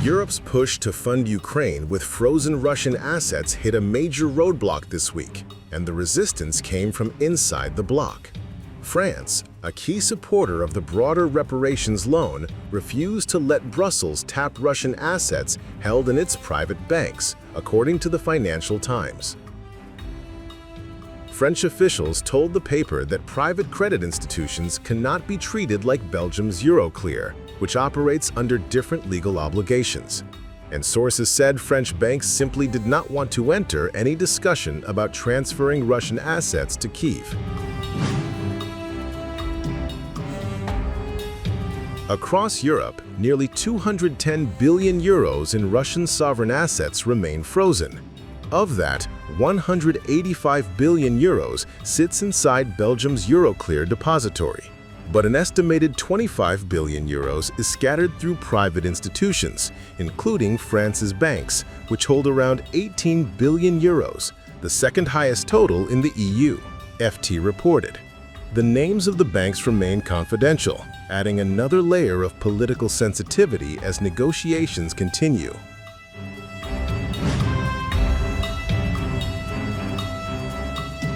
Europe's push to fund Ukraine with frozen Russian assets hit a major roadblock this week, and the resistance came from inside the bloc. France, a key supporter of the broader reparations loan, refused to let Brussels tap Russian assets held in its private banks, according to the Financial Times. French officials told the paper that private credit institutions cannot be treated like Belgium's Euroclear, which operates under different legal obligations. And sources said French banks simply did not want to enter any discussion about transferring Russian assets to Kyiv. Across Europe, nearly 210 billion euros in Russian sovereign assets remain frozen. Of that, 185 billion euros sits inside Belgium's Euroclear depository. But an estimated 25 billion euros is scattered through private institutions, including France's banks, which hold around 18 billion euros, the second highest total in the EU, FT reported. The names of the banks remain confidential, adding another layer of political sensitivity as negotiations continue.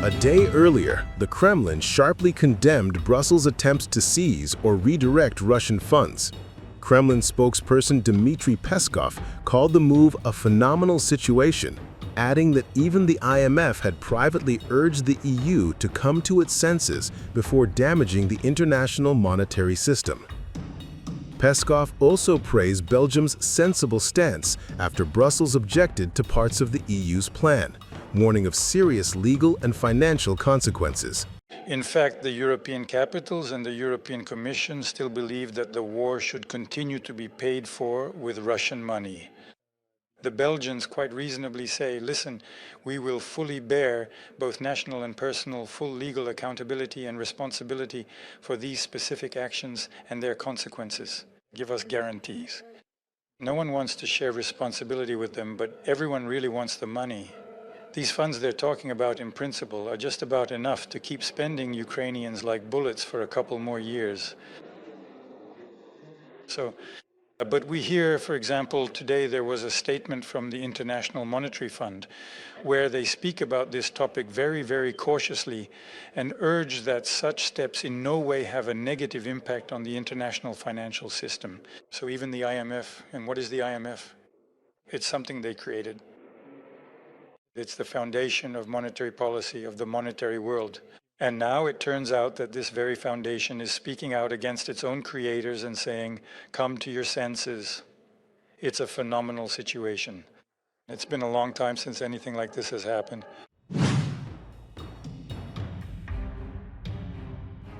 A day earlier, the Kremlin sharply condemned Brussels' attempts to seize or redirect Russian funds. Kremlin spokesperson Dmitry Peskov called the move a phenomenal situation, adding that even the IMF had privately urged the EU to come to its senses before damaging the international monetary system. Peskov also praised Belgium's sensible stance after Brussels objected to parts of the EU's plan, warning of serious legal and financial consequences. In fact, the European capitals and the European Commission still believe that the war should continue to be paid for with Russian money. The Belgians quite reasonably say, listen, we will fully bear both national and personal full legal accountability and responsibility for these specific actions and their consequences. Give us guarantees. No one wants to share responsibility with them, but everyone really wants the money. These funds they're talking about in principle are just about enough to keep spending Ukrainians like bullets for a couple more years. But we hear, for example, today there was a statement from the International Monetary Fund where they speak about this topic very, very cautiously and urge that such steps in no way have a negative impact on the international financial system. So even the IMF, and what is the IMF? It's something they created. It's the foundation of monetary policy, of the monetary world. And now it turns out that this very foundation is speaking out against its own creators and saying, come to your senses. It's a phenomenal situation. It's been a long time since anything like this has happened.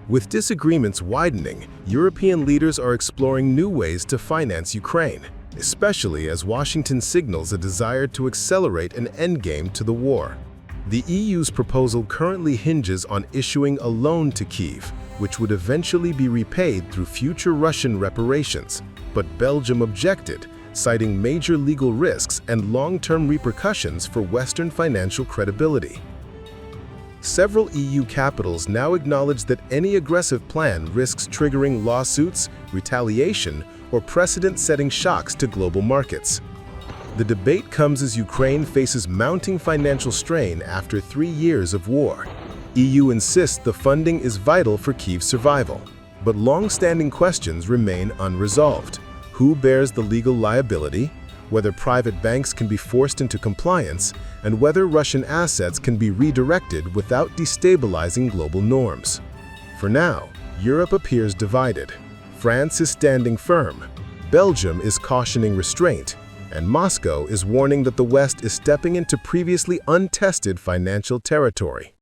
With disagreements widening, European leaders are exploring new ways to finance Ukraine, especially as Washington signals a desire to accelerate an endgame to the war. The EU's proposal currently hinges on issuing a loan to Kyiv, which would eventually be repaid through future Russian reparations. But Belgium objected, citing major legal risks and long-term repercussions for Western financial credibility. Several EU capitals now acknowledge that any aggressive plan risks triggering lawsuits, retaliation, or precedent-setting shocks to global markets. The debate comes as Ukraine faces mounting financial strain after 3 years of war. EU insists the funding is vital for Kyiv's survival, but long-standing questions remain unresolved. Who bears the legal liability, whether private banks can be forced into compliance, and whether Russian assets can be redirected without destabilizing global norms. For now, Europe appears divided. France is standing firm, Belgium is cautioning restraint, and Moscow is warning that the West is stepping into previously untested financial territory.